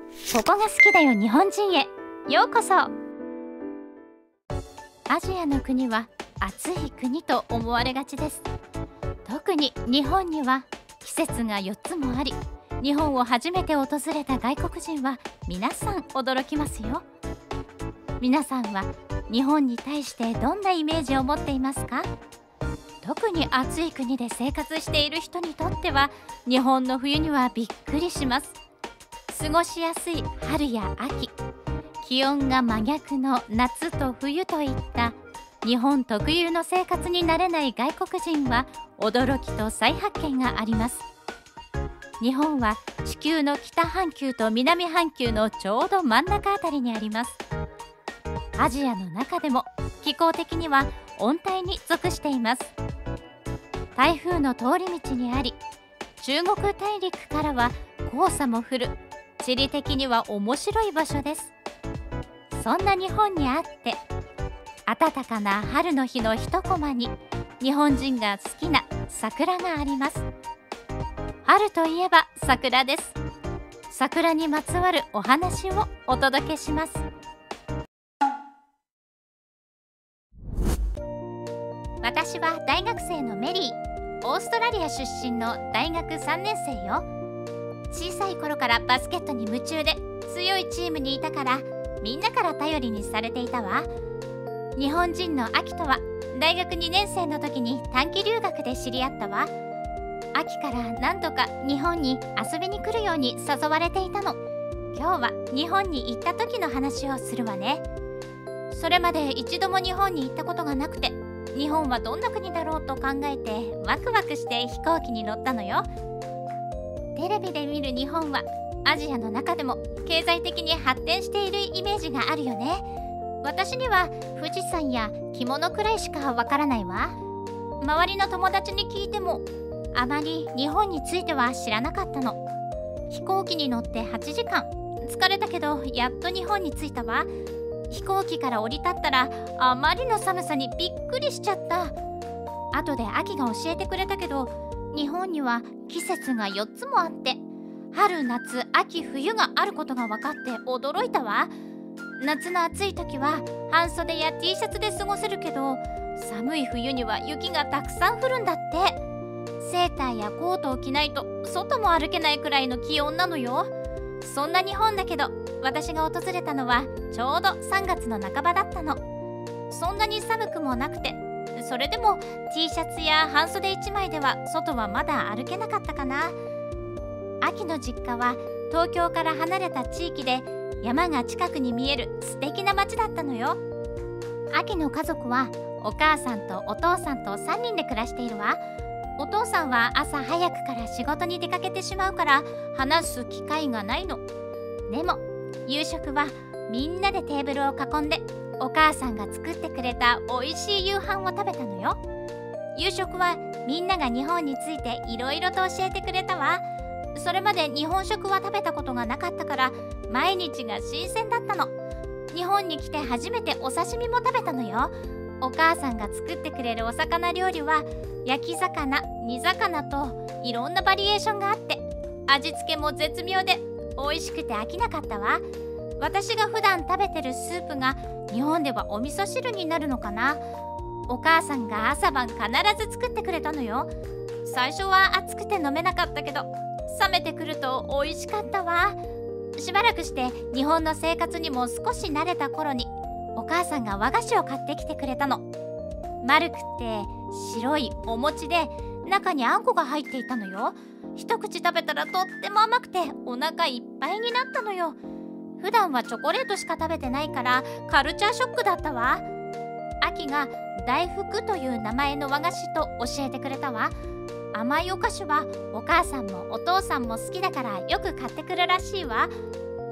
ここが好きだよ日本人へようこそ。アジアの国は暑い国と思われがちです。特に日本には季節が4つもあり、日本を初めて訪れた外国人は皆さん驚きますよ。皆さんは日本に対してどんなイメージを持っていますか？特に暑い国で生活している人にとっては日本の冬にはびっくりします。過ごしやすい春や秋、気温が真逆の夏と冬といった日本特有の生活に慣れない外国人は驚きと再発見があります。日本は地球の北半球と南半球のちょうど真ん中あたりにあります。アジアの中でも気候的には温帯に属しています。台風の通り道にあり、中国大陸からは黄砂も降る地理的には面白い場所です。そんな日本にあって暖かな春の日の一コマに日本人が好きな桜があります。春といえば桜です。桜にまつわるお話をお届けします。私は大学生のメリー、オーストラリア出身の大学3年生よ。小さい頃からバスケットに夢中で強いチームにいたからみんなから頼りにされていたわ。日本人の秋とは大学2年生の時に短期留学で知り合ったわ。秋から何度か日本に遊びに来るように誘われていたの。今日は日本に行った時の話をするわね。それまで一度も日本に行ったことがなくて、日本はどんな国だろうと考えてワクワクして飛行機に乗ったのよ。テレビで見る日本はアジアの中でも経済的に発展しているイメージがあるよね。私には富士山や着物くらいしかわからないわ。周りの友達に聞いてもあまり日本については知らなかったの。飛行機に乗って8時間疲れたけどやっと日本に着いたわ。飛行機から降り立ったらあまりの寒さにびっくりしちゃった。後で秋が教えてくれたけど、日本には季節が4つもあって春夏秋冬があることが分かって驚いたわ。夏の暑い時は半袖や T シャツで過ごせるけど、寒い冬には雪がたくさん降るんだって。セーターやコートを着ないと外も歩けないくらいの気温なのよ。そんな日本だけど私が訪れたのはちょうど3月の半ばだったの。そんなに寒くもなくて、それでも T シャツや半袖1枚では外はまだ歩けなかったかな。秋の実家は東京から離れた地域で山が近くに見える素敵な街だったのよ。秋の家族はお母さんとお父さんと3人で暮らしているわ。お父さんは朝早くから仕事に出かけてしまうから話す機会がないの。でも夕食はみんなでテーブルを囲んでお母さんが作ってくれたおいしい夕飯を食べたのよ。夕食はみんなが日本についていろいろと教えてくれたわ。それまで日本食は食べたことがなかったから毎日が新鮮だったの。日本に来て初めてお刺身も食べたのよ。お母さんが作ってくれるお魚料理は焼き魚、煮魚といろんなバリエーションがあって味付けも絶妙で美味しくて飽きなかったわ。私が普段食べてるスープが日本ではお味噌汁になるのかな。お母さんが朝晩必ず作ってくれたのよ。最初は暑くて飲めなかったけど冷めてくると美味しかったわ。しばらくして日本の生活にも少し慣れた頃にお母さんが和菓子を買ってきてくれたの。丸くて白いお餅で中にあんこが入っていたのよ。一口食べたらとっても甘くてお腹いっぱいになったのよ。普段はチョコレートしか食べてないからカルチャーショックだったわ。秋が大福という名前の和菓子と教えてくれたわ。甘いお菓子はお母さんもお父さんも好きだからよく買ってくるらしいわ。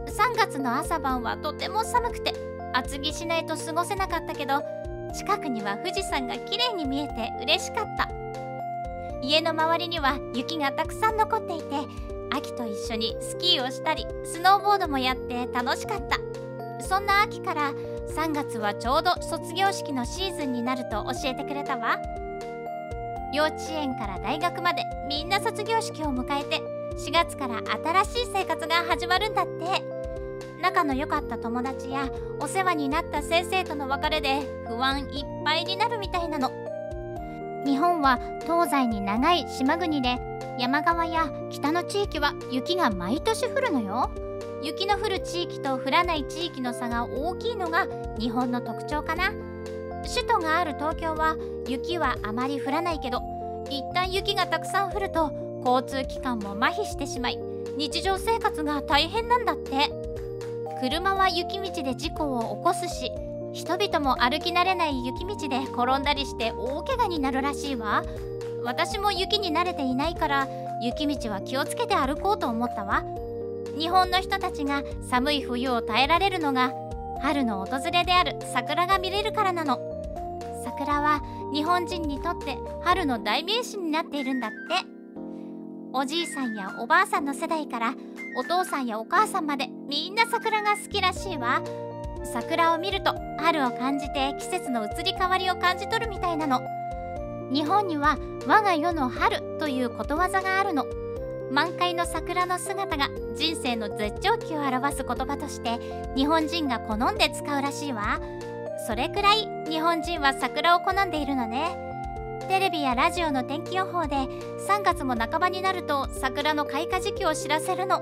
3月の朝晩はとても寒くて厚着しないと過ごせなかったけど、近くには富士山がきれいに見えて嬉しかった。家の周りには雪がたくさん残っていて、秋と一緒にスキーをしたりスノーボードもやって楽しかった。そんな秋から3月はちょうど卒業式のシーズンになると教えてくれたわ。幼稚園から大学までみんな卒業式を迎えて4月から新しい生活が始まるんだって。仲の良かった友達やお世話になった先生との別れで不安いっぱいになるみたいなの。日本は東西に長い島国で、山側や北の地域は雪が毎年降るのよ。雪の降る地域と降らない地域の差が大きいのが日本の特徴かな。首都がある東京は雪はあまり降らないけど、一旦雪がたくさん降ると交通機関も麻痺してしまい、日常生活が大変なんだって。車は雪道で事故を起こすし、人々も歩き慣れない雪道で転んだりして大怪我になるらしいわ。私も雪に慣れていないから雪道は気をつけて歩こうと思ったわ。日本の人たちが寒い冬を耐えられるのが春の訪れである桜が見れるからなの。桜は日本人にとって春の代名詞になっているんだって。おじいさんやおばあさんの世代からお父さんやお母さんまでみんな桜が好きらしいわ。桜を見ると春を感じて季節の移り変わりを感じ取るみたいなの。日本には我が世の春ということわざがあるの。満開の桜の姿が人生の絶頂期を表す言葉として日本人が好んで使うらしいわ。それくらい日本人は桜を好んでいるのね。テレビやラジオの天気予報で3月も半ばになると桜の開花時期を知らせるの。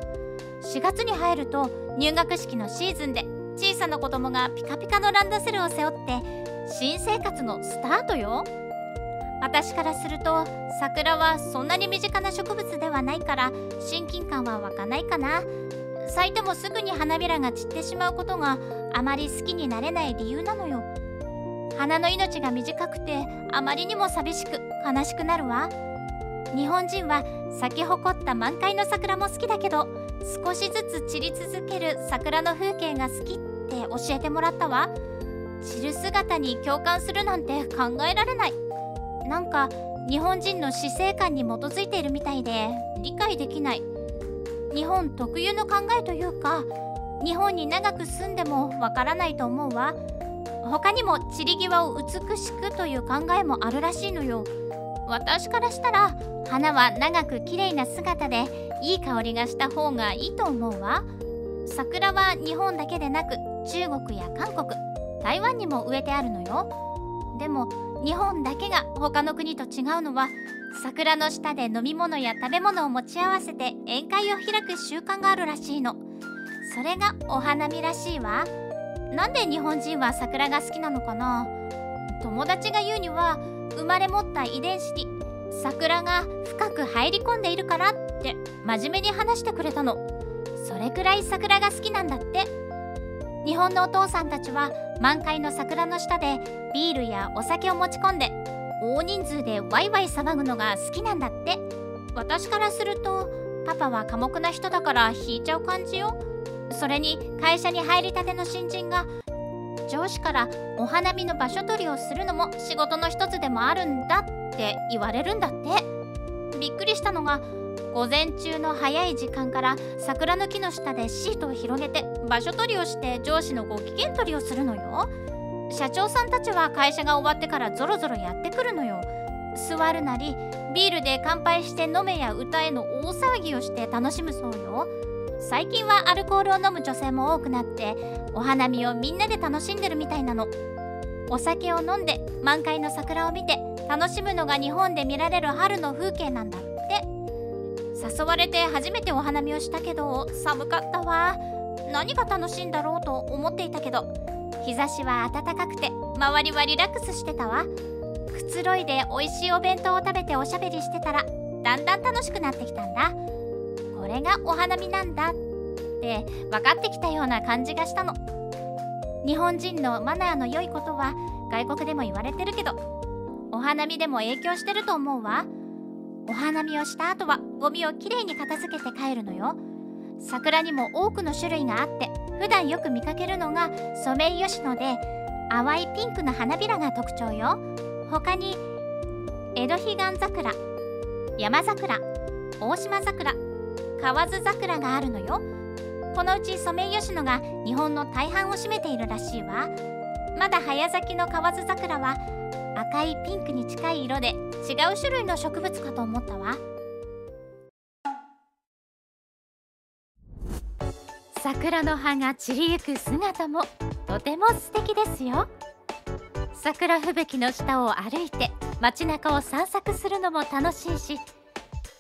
4月に入ると入学式のシーズンで、小さな子供がピカピカのランドセルを背負って新生活のスタートよ。私からすると桜はそんなに身近な植物ではないから親近感は湧かないかな。咲いてもすぐに花びらが散ってしまうことがあまり好きになれない理由なのよ。花の命が短くてあまりにも寂しく悲しくなるわ。日本人は咲き誇った満開の桜も好きだけど、少しずつ散り続ける桜の風景が好きって教えてもらったわ。散る姿に共感するなんて考えられない。なんか日本人の死生観に基づいているみたいで理解できない。日本特有の考えというか、日本に長く住んでもわからないと思うわ。他にも散り際を美しくという考えもあるらしいのよ。私からしたら花は長く綺麗な姿でいい香りがした方がいいと思うわ。桜は日本だけでなく中国や韓国、台湾にも植えてあるのよ。でも日本だけが他の国と違うのは、桜の下で飲み物や食べ物を持ち合わせて宴会を開く習慣があるらしいの。それがお花見らしいわ。なんで日本人は桜が好きなのかな。友達が言うには生まれ持った遺伝子に桜が深く入り込んでいるからって真面目に話してくれたの。それくらい桜が好きなんだって。日本のお父さんたちは満開の桜の下でビールやお酒を持ち込んで大人数でワイワイ騒ぐのが好きなんだって。私からするとパパは寡黙な人だから引いちゃう感じよ。それに会社に入りたての新人が上司からお花見の場所取りをするのも仕事の一つでもあるんだって言われるんだって。びっくりしたのが、午前中の早い時間から桜の木の下でシートを広げて場所取りをして上司のご機嫌取りをするのよ。社長さんたちは会社が終わってからゾロゾロやってくるのよ。座るなりビールで乾杯して飲めや歌えの大騒ぎをして楽しむそうよ。最近はアルコールを飲む女性も多くなってお花見をみんなで楽しんでるみたいなの。お酒を飲んで満開の桜を見て楽しむのが日本で見られる春の風景なんだって。誘われて初めてお花見をしたけど寒かったわ。何が楽しいんだろうと思っていたけど、日差しは暖かくて周りはリラックスしてたわ。くつろいで美味しいお弁当を食べておしゃべりしてたらだんだん楽しくなってきたんだ。これがお花見なんだって分かってきたような感じがしたの。日本人のマナーの良いことは外国でも言われてるけど、お花見でも影響してると思うわ。お花見をした後はゴミをきれいに片付けて帰るのよ。桜にも多くの種類があって、普段よく見かけるのがソメイヨシノで淡いピンクの花びらが特徴よ。他にエドヒガン桜、山桜、大島桜、河津桜があるのよ。このうちソメイヨシノが日本の大半を占めているらしいわ。まだ早咲きの河津桜は赤いピンクに近い色で違う種類の植物かと思ったわ。桜の葉が散りゆく姿もとても素敵ですよ。桜吹雪の下を歩いて街中を散策するのも楽しいし、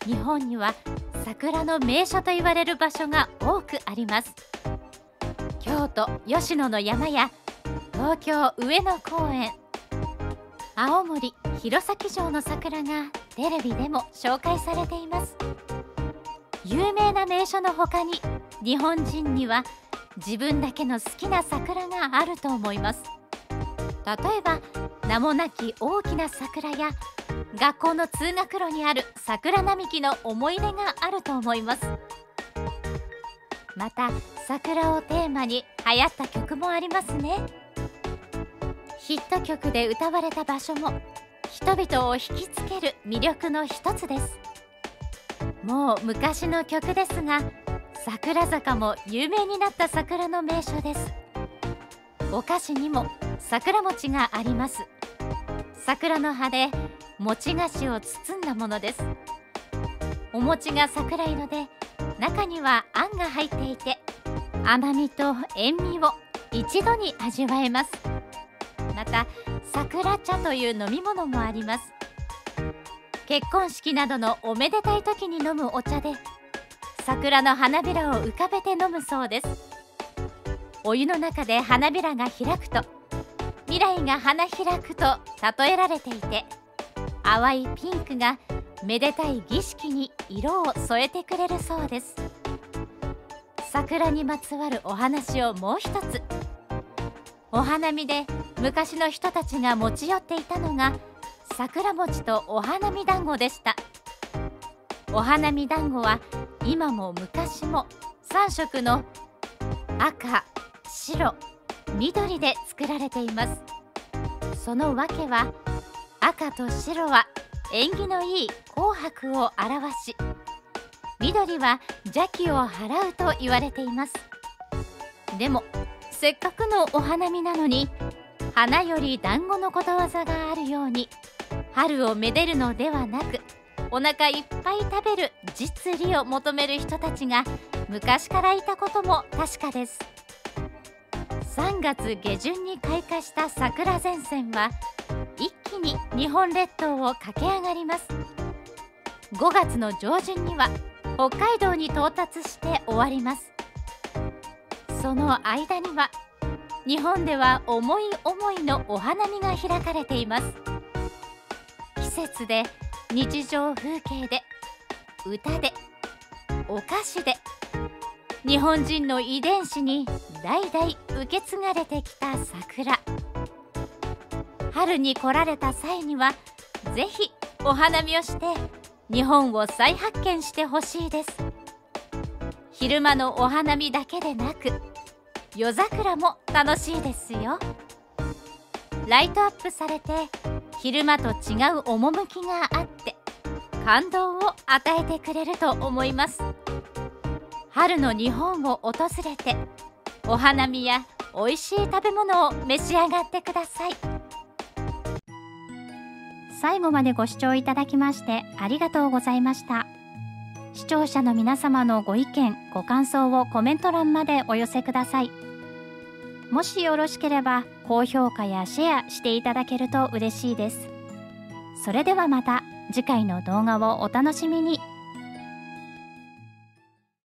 日本には桜の名所と言われる場所が多くあります。京都吉野の山や東京上野公園、青森弘前城の桜がテレビでも紹介されています。有名な名所の他に、日本人には自分だけの好きな桜があると思います。例えば名もなき大きな桜や、学校の通学路にある桜並木の思い出があると思います。また桜をテーマに流行った曲もありますね。ヒット曲で歌われた場所も人々を引きつける魅力の一つです。もう昔の曲ですが、桜坂も有名になった桜の名所です。お菓子にも桜餅があります。桜の葉で餅菓子を包んだものです。お餅が桜色で、中にはあんが入っていて、甘みと塩味を一度に味わえます。また桜茶という飲み物もあります。結婚式などのおめでたい時に飲むお茶で、桜の花びらを浮かべて飲むそうです。お湯の中で花びらが開くと、未来が花開くと例えられていて、淡いピンクがめでたい儀式に色を添えてくれるそうです。桜にまつわるお話をもう一つ。お花見で昔の人たちが持ち寄っていたのが桜餅とお花見団子でした。お花見団子は今も昔も3色の赤、白、緑で作られています。その訳は、赤と白は縁起のいい紅白を表し、緑は邪気を払うと言われています。でもせっかくのお花見なのに、花より団子のことわざがあるように、春をめでるのではなく、お腹いっぱい食べる実利を求める人たちが昔からいたことも確かです。3月下旬に開花した桜前線は一気に日本列島を駆け上がります。5月の上旬には北海道に到達して終わります。その間には日本では思い思いのお花見が開かれています。季節で、日常風景で、歌で、お菓子で、日本人の遺伝子に代々受け継がれてきた桜。春に来られた際にはぜひお花見をして日本を再発見してほしいです。昼間のお花見だけでなく、夜桜も楽しいですよ。ライトアップされて昼間と違う趣があって感動を与えてくれると思います。春の日本を訪れてお花見や美味しい食べ物を召し上がってください。最後までご視聴いただきましてありがとうございました。視聴者の皆様のご意見ご感想をコメント欄までお寄せください。もしよろしければ高評価やシェアしていただけると嬉しいです。それではまた次回の動画をお楽しみに。